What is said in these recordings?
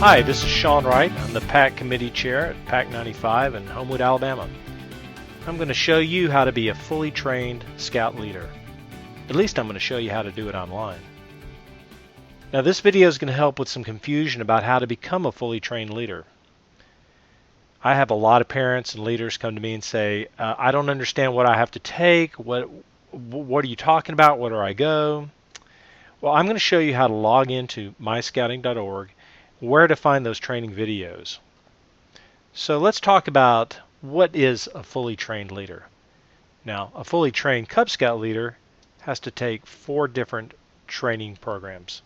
Hi, this is Sean Wright. I'm the PAC Committee Chair at PAC 95 in Homewood, Alabama. I'm going to show you how to be a fully trained Scout leader. At least I'm going to show you how to do it online. Now this video is going to help with some confusion about how to become a fully trained leader. I have a lot of parents and leaders come to me and say, I don't understand what I have to take. What are you talking about? Where do I go? Well, I'm going to show you how to log into myscouting.org, where to find those training videos. So let's talk about what is a fully trained leader. Now, a fully trained Cub Scout leader has to take 4 different training programs.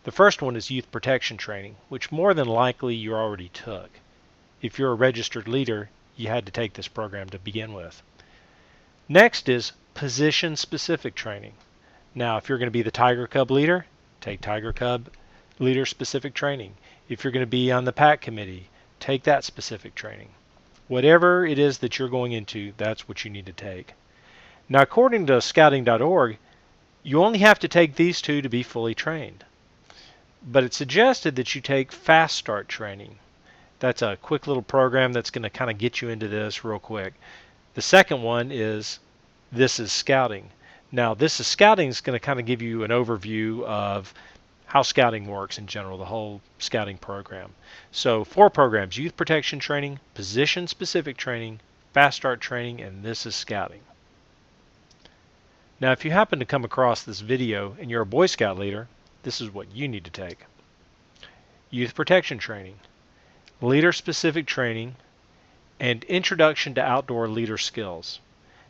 The first one is youth protection training, which more than likely you already took. If you're a registered leader, you had to take this program to begin with. Next is position-specific training. Now, if you're going to be the Tiger Cub leader, take Tiger Cub leader-specific training. If you're going to be on the PAC committee, take that specific training. Whatever it is that you're going into, that's what you need to take. Now, according to scouting.org, you only have to take these 2 to be fully trained. But it's suggested that you take Fast Start training. That's a quick little program that's going to kind of get you into this real quick. The second one is This is Scouting. Now, This is Scouting is going to kind of give you an overview of how scouting works in general, the whole scouting program. So 4 programs: youth protection training, position specific training, Fast Start training, and This is Scouting. Now if you happen to come across this video and you're a Boy Scout leader, this is what you need to take: youth protection training, leader specific training, and introduction to outdoor leader skills.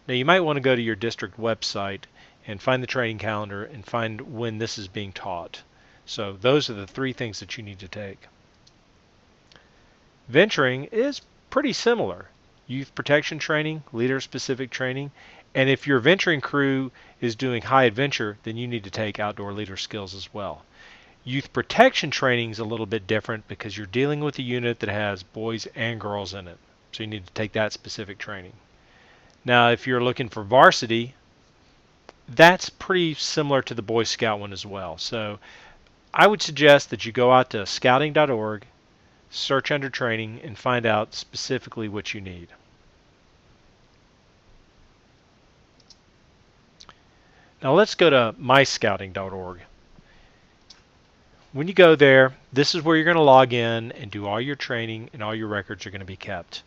Now you might want to go to your district website and find the training calendar and find when this is being taught. So those are the 3 things that you need to take. Venturing is pretty similar: youth protection training, leader specific training, and if your venturing crew is doing high adventure, then you need to take outdoor leader skills as well. Youth protection training is a little bit different because you're dealing with a unit that has boys and girls in it, so you need to take that specific training. Now if you're looking for varsity, that's pretty similar to the Boy Scout one as well. So I would suggest that you go out to scouting.org, search under training, and find out specifically what you need. Now let's go to myscouting.org. When you go there, this is where you're going to log in and do all your training, and all your records are going to be kept.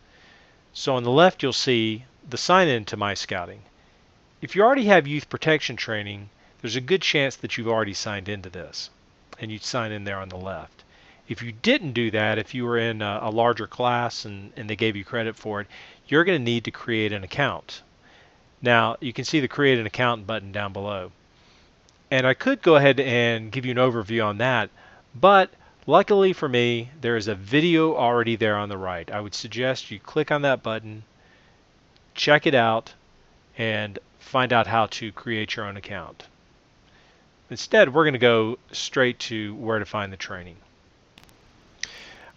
So on the left you'll see the sign in to MyScouting. If you already have youth protection training, there's a good chance that you've already signed into this, and you'd sign in there on the left. If you didn't do that, if you were in a larger class and they gave you credit for it, you're going to need to create an account. Now you can see the create an account button down below, and I could go ahead and give you an overview on that, but luckily for me there is a video already there on the right. I would suggest you click on that button, check it out, and find out how to create your own account. Instead, we're going to go straight to where to find the training.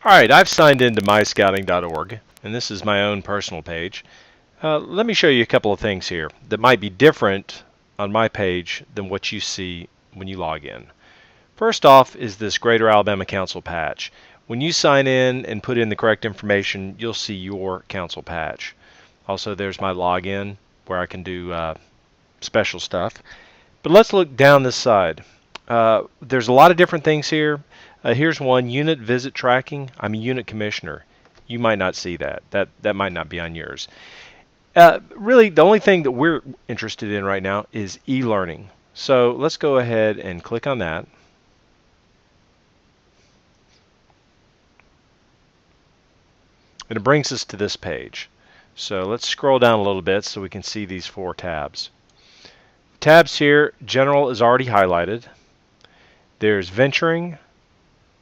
Alright, I've signed into myscouting.org, and this is my own personal page. Let me show you a couple of things here that might be different on my page than what you see when you log in. First off is this Greater Alabama Council patch. When you sign in and put in the correct information, you'll see your council patch. Also, there's my login where I can do special stuff. But let's look down this side. There's a lot of different things here. Here's one: unit visit tracking. I'm a unit commissioner. You might not see that. That might not be on yours. Really, the only thing that we're interested in right now is e-learning. So let's go ahead and click on that. And it brings us to this page. So let's scroll down a little bit so we can see these 4 tabs. Tabs here: General is already highlighted. There's Venturing,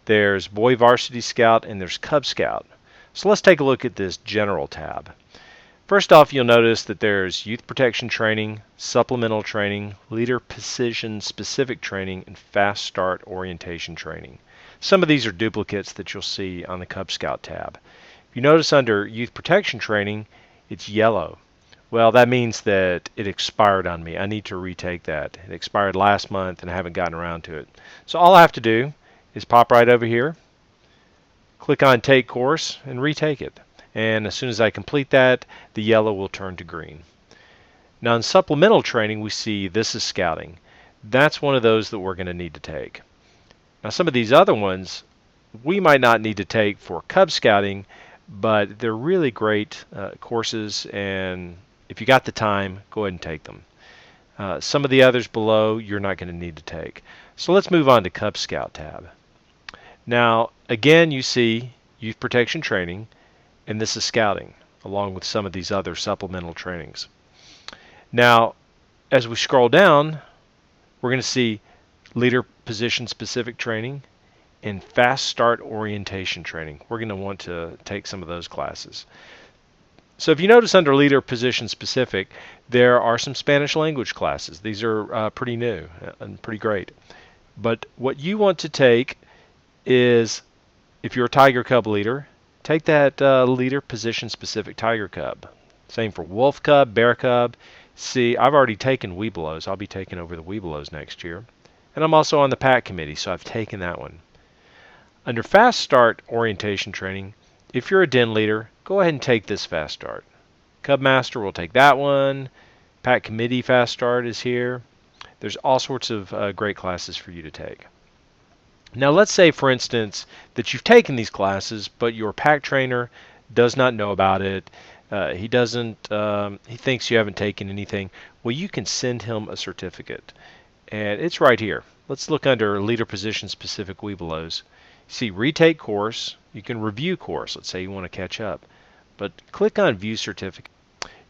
there's Boy Varsity Scout, and there's Cub Scout. So let's take a look at this General tab. First off, you'll notice that there's youth protection training, supplemental training, leader position specific training, and Fast Start orientation training. Some of these are duplicates that you'll see on the Cub Scout tab. If you notice under youth protection training, it's yellow. Well, that means that it expired on me. I need to retake that. It expired last month and I haven't gotten around to it. So all I have to do is pop right over here, Click on Take Course and retake it. And as soon as I complete that, the yellow will turn to green. Now in supplemental training, we see this is scouting. That's one of those that we're going to need to take. Now some of these other ones we might not need to take for Cub Scouting, but they're really great courses, and if you got the time, go ahead and take them. Some of the others below you're not going to need to take. So let's move on to Cub Scout tab. Now again, you see Youth Protection Training, and this is scouting, along with some of these other supplemental trainings. Now, as we scroll down, we're going to see Leader Position Specific Training and Fast Start Orientation Training. We're going to want to take some of those classes. So if you notice under Leader Position Specific, there are some Spanish language classes. These are pretty new and pretty great. But what you want to take is, if you're a Tiger Cub leader, take that Leader Position Specific Tiger Cub. Same for Wolf Cub, Bear Cub. See, I've already taken Webelos. I'll be taking over the Webelos next year. And I'm also on the PAC committee, so I've taken that one. Under Fast Start Orientation Training, if you're a den leader, go ahead and take this Fast Start. Cub Master will take that one. PAC committee Fast Start is here. There's all sorts of great classes for you to take. Now let's say, for instance, that you've taken these classes, but your PAC trainer does not know about it. He thinks you haven't taken anything. Well, you can send him a certificate, and it's right here. Let's look under Leader Position Specific Webelos. See Retake Course. You can review course. Let's say you want to catch up, but click on View Certificate.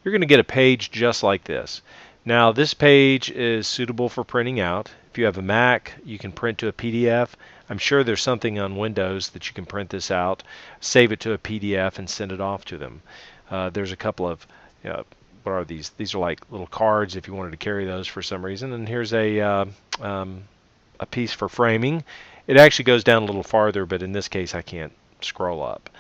You're going to get a page just like this. Now this page is suitable for printing out. If you have a Mac, you can print to a PDF. I'm sure there's something on Windows that you can print this out, save it to a PDF, and send it off to them. There's a couple of, what are these? These are like little cards if you wanted to carry those for some reason. And here's a piece for framing. It actually goes down a little farther, but in this case I can't scroll up.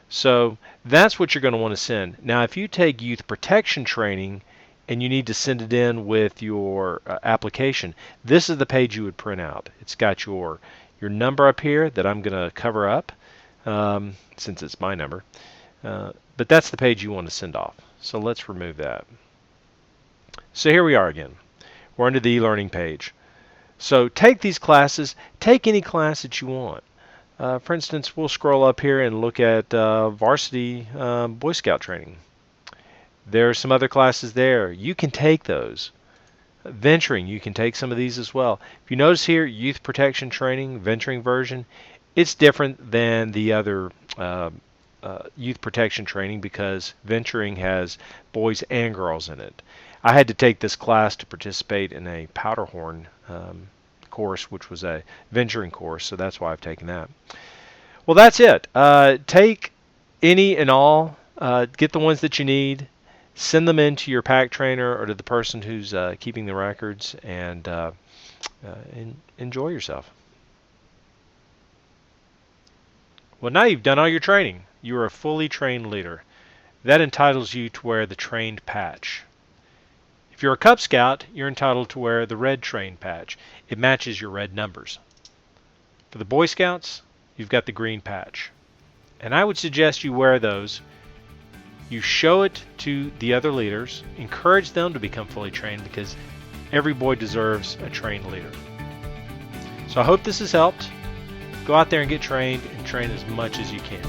So that's what you're going to want to send. Now if you take Youth Protection Training and you need to send it in with your application, this is the page you would print out. It's got your number up here that I'm going to cover up since it's my number. But that's the page you want to send off. So let's remove that. So here we are again. We're under the e-learning page. So take these classes. Take any class that you want. For instance, we'll scroll up here and look at varsity Boy Scout training. There are some other classes there. You can take those. Venturing, you can take some of these as well. If you notice here, Youth Protection Training, Venturing version, it's different than the other Youth Protection Training because Venturing has boys and girls in it. I had to take this class to participate in a Powderhorn course, which was a Venturing course, so that's why I've taken that. Well, that's it. Take any and all. Get the ones that you need. Send them in to your PAC trainer or to the person who's keeping the records, and enjoy yourself. Well, now you've done all your training. You are a fully trained leader. That entitles you to wear the trained patch. If you're a Cub Scout, you're entitled to wear the red trained patch. It matches your red numbers. For the Boy Scouts, you've got the green patch. And I would suggest you wear those. You show it to the other leaders, encourage them to become fully trained because every boy deserves a trained leader. So I hope this has helped. Go out there and get trained and train as much as you can.